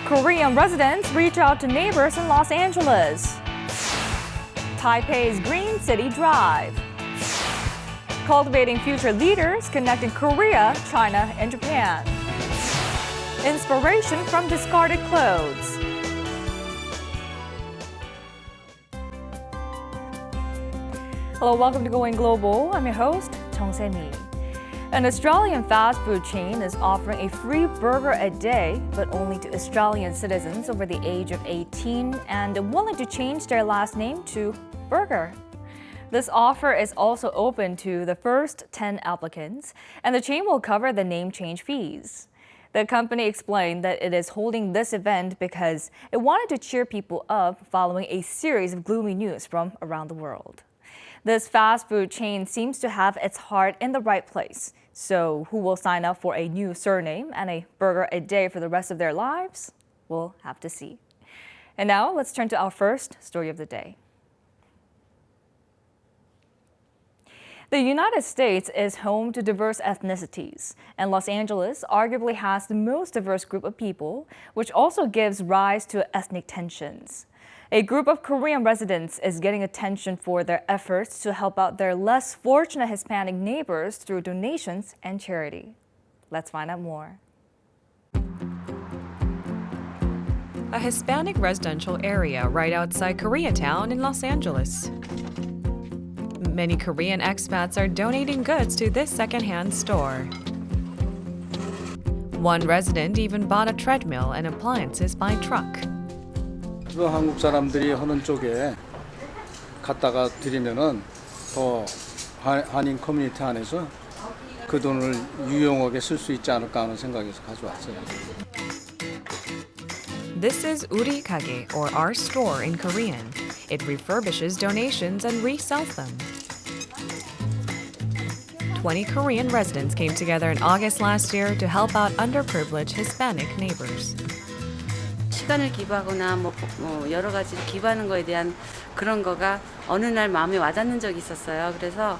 Korean residents reach out to neighbors in Los Angeles. Taipei's Green City Drive. Cultivating future leaders connecting Korea, China, and Japan. Inspiration from discarded clothes. Hello, welcome to Going Global. I'm your host, Chung Se-mi. An Australian fast food chain is offering a free burger a day, but only to Australian citizens over the age of 18 and willing to change their last name to Burger. This offer is also open to the first 10 applicants, and the chain will cover the name change fees. The company explained that it is holding this event because it wanted to cheer people up following a series of gloomy news from around the world. This fast food chain seems to have its heart in the right place. So who will sign up for a new surname and a burger a day for the rest of their lives? We'll have to see. And now let's turn to our first story of the day. The United States is home to diverse ethnicities, and Los Angeles arguably has the most diverse group of people, which also gives rise to ethnic tensions. A group of Korean residents is getting attention for their efforts to help out their less fortunate Hispanic neighbors through donations and charity. Let's find out more. A Hispanic residential area right outside Koreatown in Los Angeles. Many Korean expats are donating goods to this secondhand store. One resident even bought a treadmill and appliances by truck. 그 한국 사람들이 하는 쪽에 갖다가 드리면은 더 한인 커뮤니티 안에서 그 돈을 유용하게 쓸 수 있지 않을까 하는 생각에서 가져왔어요. This is 우리 가게, or our store in Korean. It refurbishes donations and resells them. 20 Korean residents came together in August last year to help out underprivileged Hispanic neighbors. 시간을 기부하거나 뭐 여러 가지를 기부하는 거에 대한 그런 거가 어느 날 마음에 와닿는 적이 있었어요. 그래서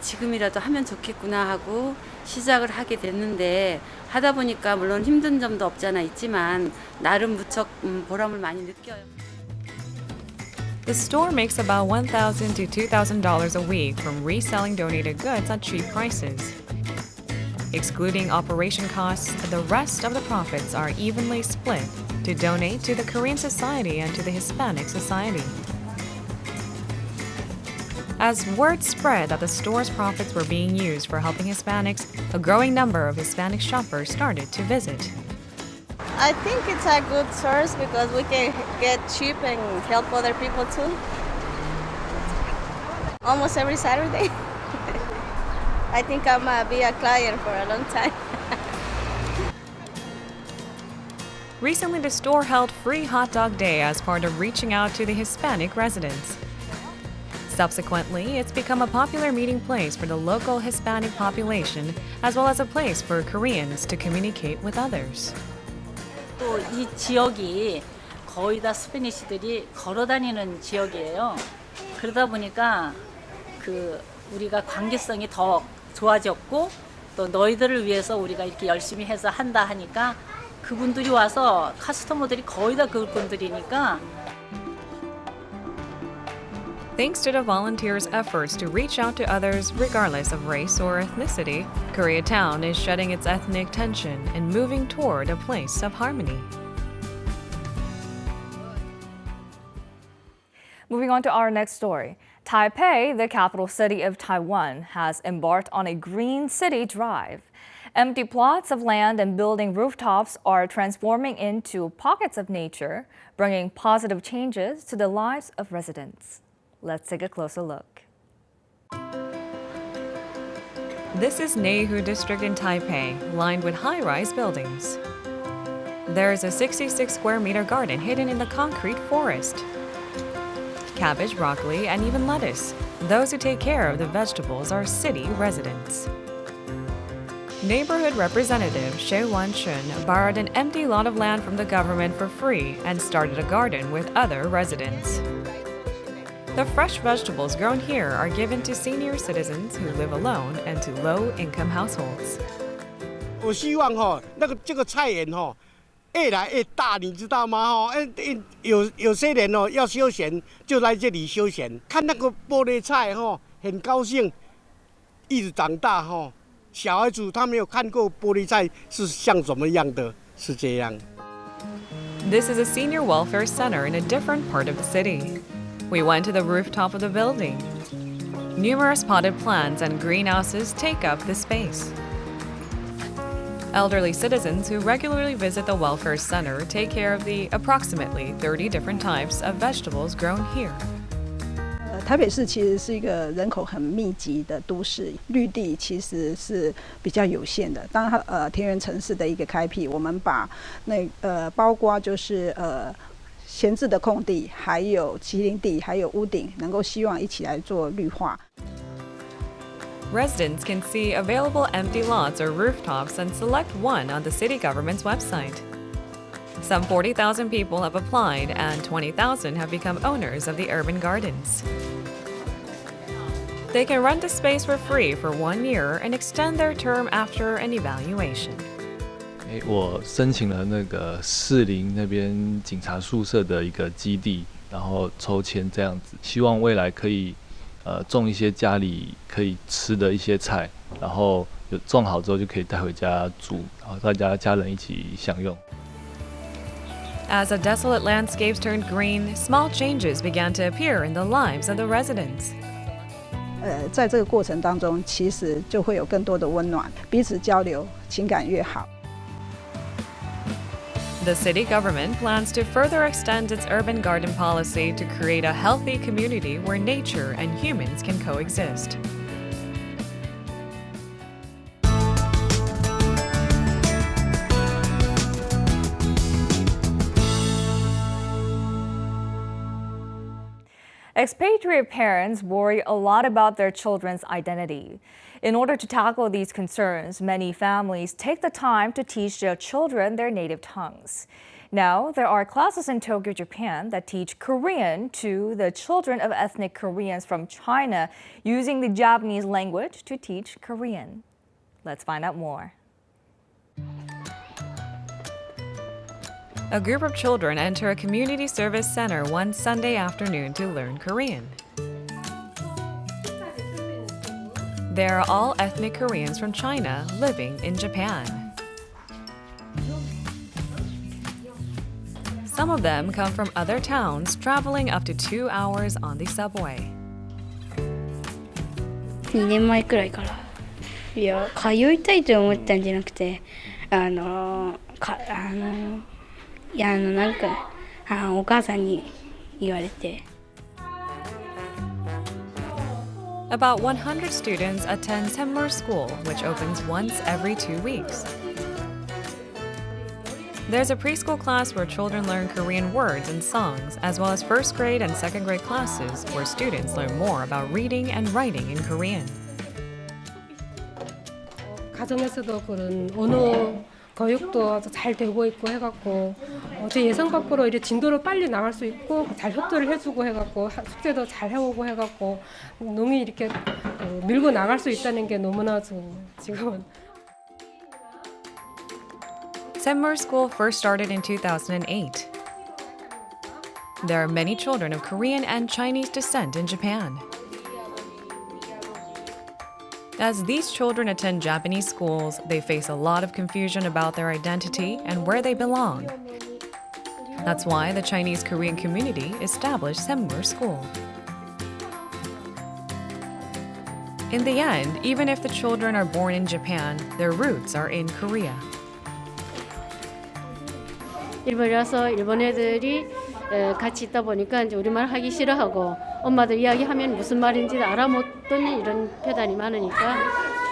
지금이라도 하면 좋겠구나 하고 시작을 하게 됐는데 하다 보니까 물론 힘든 점도 없지 않아 있지만 나름 무척 보람을 많이 느껴요. The store makes about $1,000 to $2,000 a week from reselling donated goods at cheap prices. Excluding operation costs, the rest of the profits are evenly split to donate to the Korean Society and to the Hispanic Society. As word spread that the store's profits were being used for helping Hispanics, a growing number of Hispanic shoppers started to visit. I think it's a good source because we can get cheap and help other people too. Almost every Saturday. I think I'm going to be a client for a long time. Recently, the store held free hot dog day as part of reaching out to the Hispanic residents. Subsequently, it's become a popular meeting place for the local Hispanic population, as well as a place for Koreans to communicate with others. 또 이 지역이 거의 다 스페니쉬들이 걸어 다니는 지역이에요. 그러다 보니까 우리가 관계성이 더 좋아졌고 또 너희들을 위해서 우리가 이렇게 열심히 해서 한다 하니까 그분들이 와서 커스터머들이 거의 다 그분들이니까. Thanks to the volunteers' efforts to reach out to others regardless of race or ethnicity, Koreatown is shedding its ethnic tension and moving toward a place of harmony. Moving on to our next story. Taipei, the capital city of Taiwan, has embarked on a green city drive. Empty plots of land and building rooftops are transforming into pockets of nature, bringing positive changes to the lives of residents. Let's take a closer look. This is Neihu district in Taipei, lined with high-rise buildings. There is a 66 square meter garden hidden in the concrete forest. Cabbage, broccoli, and even lettuce. Those who take care of the vegetables are city residents. Neighborhood Representative Shea Wan-chun borrowed an empty lot of land from the government for free and started a garden with other residents. The fresh vegetables grown here are given to senior citizens who live alone and to low-income households. 我希望这个菜园越来越大，你知道吗？哦，有些人哦要休闲就来这里休闲，看那个玻璃菜哈，很高兴，一直长大哈。小孩子他没有看过玻璃菜是像什么样的，是这样。This is a senior welfare center in a different part of the city. We went to the rooftop of the building. Numerous potted plants and greenhouses take up the space. Elderly citizens who regularly visit the welfare center take care of the approximately 30 different types of vegetables grown here. 台北市其实是一个人口很密集的都市，绿地其实是比较有限的。当田园城市的一个开辟，我们把包括就是闲置的空地，还有畸零地，还有屋顶，能够希望一起来做绿化。Residents can see available empty lots or rooftops and select one on the city government's website. Some 40,000 people have applied and 20,000 have become owners of the urban gardens. They can rent a space for free for 1 year and extend their term after an evaluation. 我申请了那个士林那边警察宿舍的一个基地，然后抽签这样子，希望未来可以种一些家里可以吃的一些菜，然后有种好之后就可以带回家煮，然后大家人一起享用。As the desolate landscapes turned green, small changes began to appear in the lives of the residents. 在这个过程当中，其实就会有更多的温暖，彼此交流，情感越好。The city government plans to further extend its urban garden policy to create a healthy community where nature and humans can coexist. Expatriate parents worry a lot about their children's identity. In order to tackle these concerns, many families take the time to teach their children their native tongues. Now, there are classes in Tokyo, Japan that teach Korean to the children of ethnic Koreans from China using the Japanese language to teach Korean. Let's find out more. A group of children enter a community service center one Sunday afternoon to learn Korean. They are all ethnic Koreans from China living in Japan. Some of them come from other towns, traveling up to 2 hours on the subway. 2年前くらいから。いや、通いたいと思ったんじゃなくて、なんかお母さんに言われて。About 100 students attend summer school, which opens once every 2 weeks. There's a preschool class where children learn Korean words and songs, as well as first grade and second grade classes where students learn more about reading and writing in Korean. 가정에서도 그런 언어 교육도 잘 되고 있고 해갖고 제 예상 밖으로 이제 진도를 빨리 나갈 수 있고 잘 협조를 해주고 해갖고 숙제도 잘 해오고 해갖고 농이 이렇게 밀고 나갈 수 있다는 게 너무나 지금은. Summer school first started in 2008. There are many children of Korean and Chinese descent in Japan. As these children attend Japanese schools, they face a lot of confusion about their identity and where they belong. That's why the Chinese Korean community established summer school. In the end, even if the children are born in Japan, their roots are in Korea. 일본이라서 일본 애들이 같이 있다 보니까 이제 우리말 하기 싫어하고 엄마들 이야기하면 무슨 말인지 알아못듣는 이런 표현이 많으니까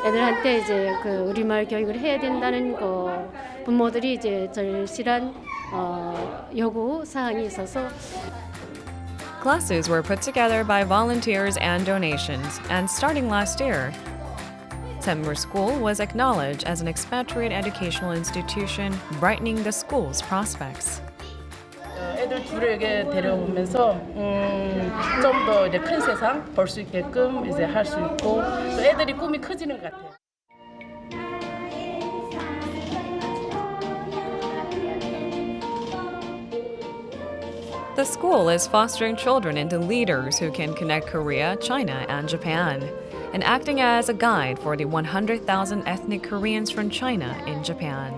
애들한테 이제 그 우리말 교육을 해야 된다는 거 부모들이 이제 절실한 요구 사항이 있어서. Classes were put together by volunteers and donations, and starting last year, Summer School was acknowledged as an expatriate educational institution, brightening the school's prospects. 애들 둘을 여기 데려오면서 좀 더 이제 큰 세상 볼 수 있게끔 이제 할 수 있고 또 애들이 꿈이 커지는 것 같아요. The school is fostering children into leaders who can connect Korea, China, and Japan, and acting as a guide for the 100,000 ethnic Koreans from China in Japan.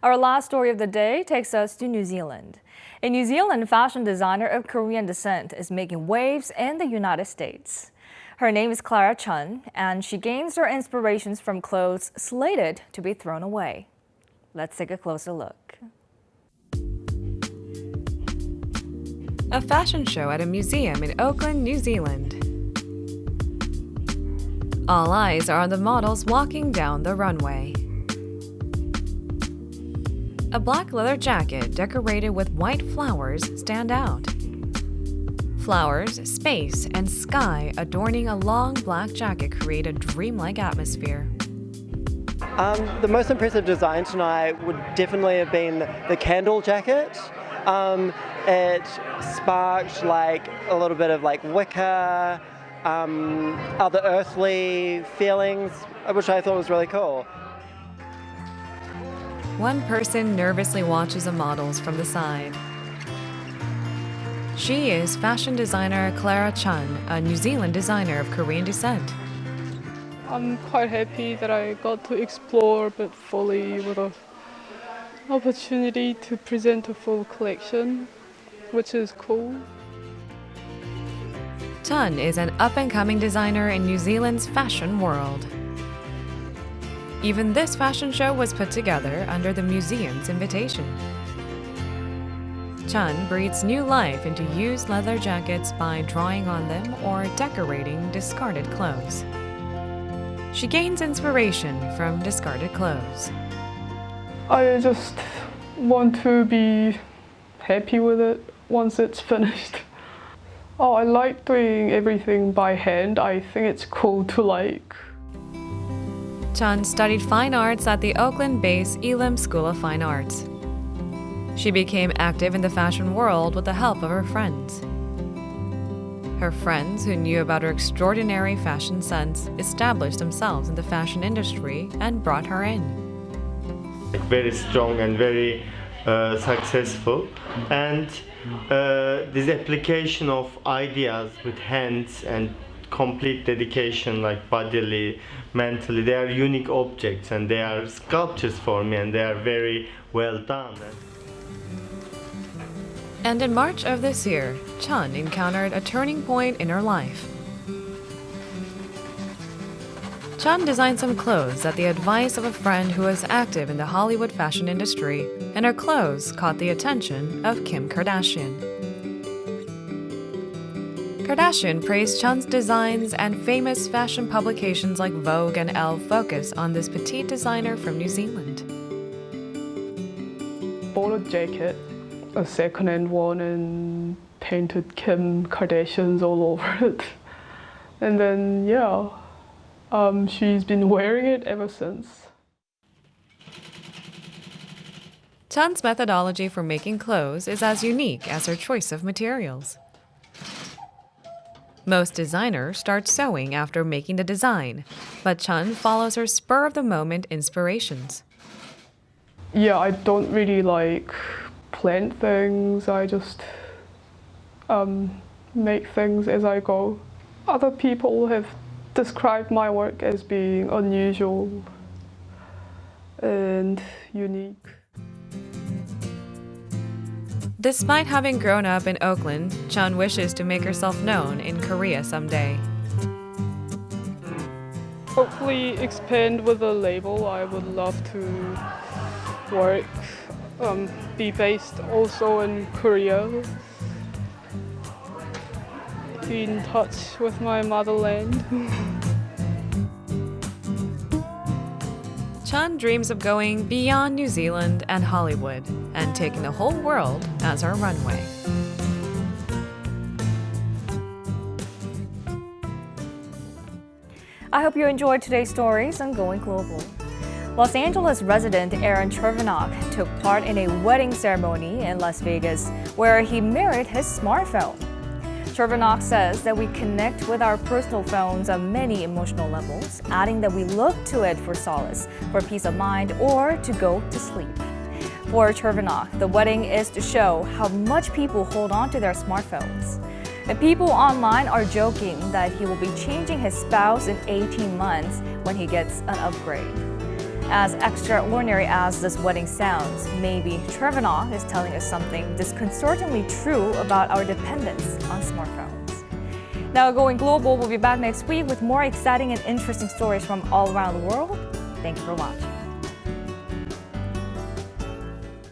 Our last story of the day takes us to New Zealand. A New Zealand fashion designer of Korean descent is making waves in the United States. Her name is Clara Chon, and she gains her inspirations from clothes slated to be thrown away. Let's take a closer look. A fashion show at a museum in Auckland, New Zealand. All eyes are on the models walking down the runway. A black leather jacket decorated with white flowers stand out. Flowers, space, and sky adorning a long black jacket create a dreamlike atmosphere. The most impressive design tonight would definitely have been the candle jacket. It sparked like a little bit of like wicker, other earthly feelings, which I thought was really cool. One person nervously watches the models from the side. She is fashion designer Clara Chon, a New Zealand designer of Korean descent. I'm quite happy that I got to explore a bit fully with an opportunity to present a full collection, which is cool. Chon is an up-and-coming designer in New Zealand's fashion world. Even this fashion show was put together under the museum's invitation. Chon breathes new life into used leather jackets by drawing on them or decorating discarded clothes. She gains inspiration from discarded clothes. I just want to be happy with it once it's finished. Oh, I like doing everything by hand. I think it's cool to like. Chon studied fine arts at the Auckland-based Elam School of Fine Arts. She became active in the fashion world with the help of her friends. Her friends, who knew about her extraordinary fashion sense, established themselves in the fashion industry and brought her in. Very strong and very successful, and this application of ideas with hands and complete dedication, like bodily, mentally, they are unique objects and they are sculptures for me, and they are very well done. And in March of this year, Chon encountered a turning point in her life. Chon designed some clothes at the advice of a friend who was active in the Hollywood fashion industry, and her clothes caught the attention of Kim Kardashian. Kardashian praised Chon's designs, and famous fashion publications like Vogue and Elle focus on this petite designer from New Zealand. Bought a jacket, a second-hand one, and painted Kim Kardashian's all over it. And then, yeah, she's been wearing it ever since. Chon's methodology for making clothes is as unique as her choice of materials. Most designers start sewing after making the design, but Chon follows her spur-of-the-moment inspirations. Yeah, I don't really like plan things. I just make things as I go. Other people have described my work as being unusual and unique. Despite having grown up in Auckland, Chon wishes to make herself known in Korea someday. Hopefully expand with a label. I would love to work, be based also in Korea, be in touch with my motherland. Chon dreams of going beyond New Zealand and Hollywood and taking the whole world as our runway. I hope you enjoyed today's stories on Going Global. Los Angeles resident Aaron Chervenok took part in a wedding ceremony in Las Vegas where he married his smartphone. Chervanok says that we connect with our personal phones on many emotional levels, adding that we look to it for solace, for peace of mind, or to go to sleep. For Chervanok, the wedding is to show how much people hold on to their smartphones. The people online are joking that he will be changing his spouse in 18 months when he gets an upgrade. As extraordinary as this wedding sounds, maybe Chervanok is telling us something disconcertingly true about our dependence on smartphones. Now, going global, we'll be back next week with more exciting and interesting stories from all around the world. Thanks for watching.